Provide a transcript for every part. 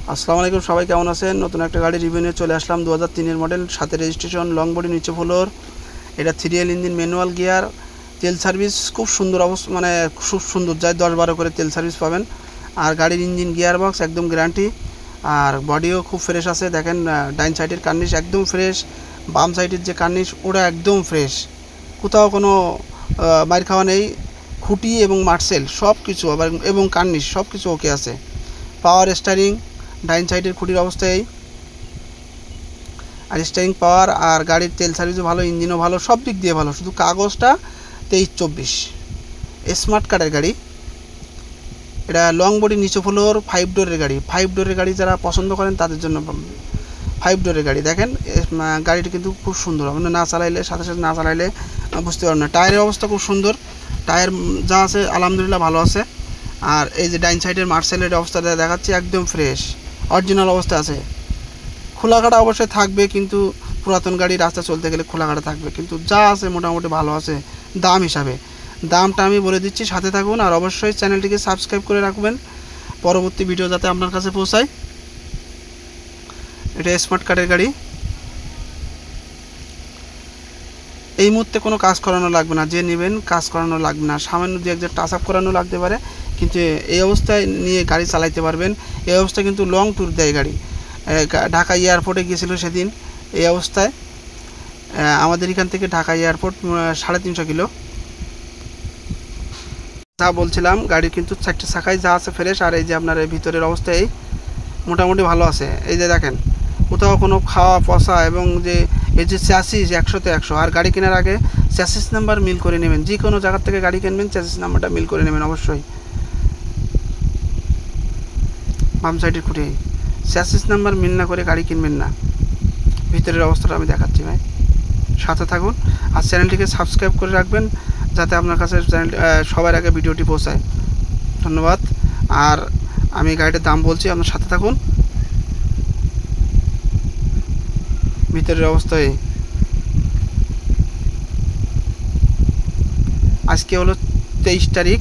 আসসালামু আলাইকুম, সবাই কেমন আছেন? নতুন একটা গাড়ি রিভিউ নিয়ে চলে আসলাম। 2003 এর মডেল, সাথে রেজিস্ট্রেশন, লং বডি, নিচে ফ্লোর। এটা 3L ইঞ্জিন, ম্যানুয়াল গিয়ার, তেল সার্ভিস খুব সুন্দর অবস্থা, মানে খুব সুন্দর, যায় 10-12 করে তেল সার্ভিস পাবেন। আর গাড়ির ইঞ্জিন গিয়ার বক্স একদম গ্যারান্টি। আর বডিও খুব ফ্রেশ আছে, দেখেন ডাইন সাইডের কার্নিশ একদম ফ্রেশ, বাম সাইডের যে কার্নিশ ওটা একদম ফ্রেশ, কোথাও কোনো মার খাওয়া নেই। খুঁটি এবং মার্সেল সব কিছু আবার, এবং কার্নিশ সব কিছু ওকে আছে। পাওয়ার স্টারিং, ডাইন সাইডের খুঁটির অবস্থায়, আর স্টারিং পাওয়ার, আর গাড়ির তেল সার্ভিসও ভালো, ইঞ্জিনও ভালো, সব দিক দিয়ে ভালো। শুধু কাগজটা 23-24, স্মার্ট কার্ডের গাড়ি। এটা লং বডি, নিচে ফ্লোর, 5 ডোরের গাড়ি। 5 ডোরের গাড়ি যারা পছন্দ করেন তাদের জন্য 5 ডোরের গাড়ি। দেখেন গাড়িটা কিন্তু খুব সুন্দর, আপনি না চালাইলে, সাথে সাথে না চালাইলে বুঝতে পারবেন না। টায়ারের অবস্থা খুব সুন্দর, টায়ার যা আছে আলহামদুলিল্লাহ ভালো আছে। আর এই যে ডাইন সাইডের মার্সেলের অবস্থাটা দেখাচ্ছি, একদম ফ্রেশ অরিজিনাল অবস্থা আছে। খোলাঘাটা অবশ্যই থাকবে, কিন্তু পুরাতন গাড়ি রাস্তা চলতে গেলে খোলাঘাটা থাকবে, কিন্তু যা আছে মোটামুটি ভালো আছে দাম হিসাবে। দামটা আমি বলে দিচ্ছি, সাথে থাকুন। আর অবশ্যই চ্যানেলটিকে সাবস্ক্রাইব করে রাখবেন, পরবর্তী ভিডিও যাতে আপনার কাছে পৌঁছায়। এটা স্মার্ট কার্ডের গাড়ি। এই মুহূর্তে কোনো কাজ করানো লাগবে না, যে নেবেন কাজ করানো লাগবে না, সামান্য দু একজন টাচ আপ করানো লাগতে পারে, কিন্তু এই অবস্থায় নিয়ে গাড়ি চালাইতে পারবেন। এই অবস্থায় কিন্তু লং ট্যুর দেয় গাড়ি। ঢাকা এয়ারপোর্টে গিয়েছিল সেদিন এই অবস্থায়। আমাদের এখান থেকে ঢাকা এয়ারপোর্ট 350 কিলো। যা বলছিলাম, গাড়ির কিন্তু 4টে চাকায় যা আছে ফ্রেশ। আর এই যে আপনার এই ভিতরের অবস্থায় মোটামুটি ভালো আছে। এই যে দেখেন, কোথাও কোনো খাওয়া পচা, এবং যে এই যে চ্যাসিস 100তে 100। আর গাড়ি কেনার আগে চ্যাসিস নাম্বার মিল করে নেবেন, যে কোনো জায়গার থেকে গাড়ি কিনবেন চ্যাসিস নাম্বারটা মিল করে নেবেন অবশ্যই। বাম সাইডের খুঁটি, চ্যাসিস নাম্বার মিল না করে গাড়ি কিনবেন না। ভিতরের অবস্থাটা আমি দেখাচ্ছি ভাই, সাথে থাকুন। আর চ্যানেলটিকে সাবস্ক্রাইব করে রাখবেন, যাতে আপনার কাছে চ্যানেল সবার আগে ভিডিওটি পৌঁছায়। ধন্যবাদ। আর আমি গাড়িটার দাম বলছি, আপনার সাথে থাকুন। ভিতরের অবস্থায় আজকে হলো 23 তারিখ,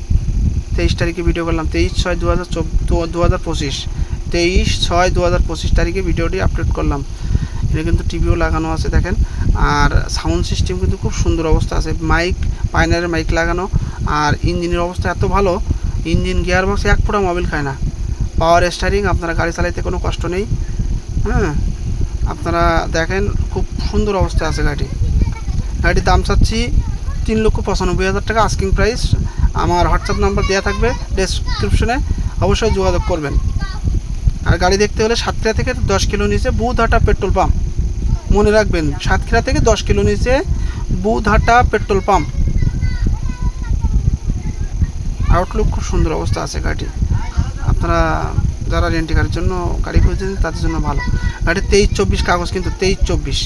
23 তারিখে ভিডিও করলাম, 23/6/2025, 23/6/2025 তারিখে ভিডিওটি আপলোড করলাম। এটা কিন্তু টিভিও লাগানো আছে দেখেন। আর সাউন্ড সিস্টেম কিন্তু খুব সুন্দর অবস্থা আছে, মাইক, পাইনারের মাইক লাগানো। আর ইঞ্জিনের অবস্থা এত ভালো, ইঞ্জিন গিয়ার বক্স এক ফোঁটা মোবিল খায় না। পাওয়ার স্টারিং, আপনারা গাড়ি চালাইতে কোনো কষ্ট নেই। হ্যাঁ, আপনারা দেখেন খুব সুন্দর অবস্থায় আছে গাড়ি। গাড়ির দাম চাচ্ছি 3,95,000 টাকা আস্কিং প্রাইস। আমার হোয়াটসঅ্যাপ নাম্বার দেওয়া থাকবে ডেসক্রিপশনে, অবশ্যই যোগাযোগ করবেন। আর গাড়ি দেখতে হলে সাতক্ষীরা থেকে 10 কিলো নিচে বুধহাটা পেট্রোল পাম্প, মনে রাখবেন, সাতক্ষীরা থেকে 10 কিলো নিচে বুধহাটা পেট্রোল পাম্প। আউটলুক খুব সুন্দর অবস্থা আছে গাড়ি। আপনারা যারা রেন্টি গাড়ির জন্য গাড়ি খুঁজছেন তাদের জন্য ভালো। গাড়ির 23-24 কাগজ, কিন্তু 23-24।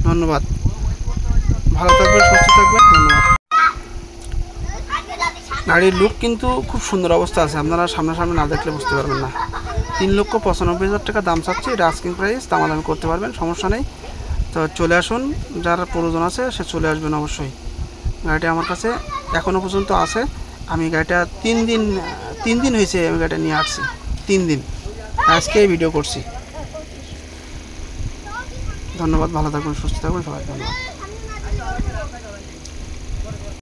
ধন্যবাদ, ভালো থাকবেন, সুস্থ থাকবেন, ধন্যবাদ। গাড়ির লুক কিন্তু খুব সুন্দর অবস্থা আছে, আপনারা সামনাসামনি না দেখলে বুঝতে পারবেন না। 3,95,000 টাকা দাম চাচ্ছি, এটা আস্কিং প্রাইস, দামাদামি করতে পারবেন, সমস্যা নেই। তো চলে আসুন, যার প্রয়োজন আছে সে চলে আসবেন অবশ্যই। গাড়িটা আমার কাছে এখনও পর্যন্ত আছে। আমি গাড়িটা 3 দিন হয়েছে আমি গাড়িটা নিয়ে আসছি, 3 দিন, আজকে ভিডিও করছি। ধন্যবাদ, ভালো থাকবেন, সুস্থ থাকবেন সবাই, ধন্যবাদ।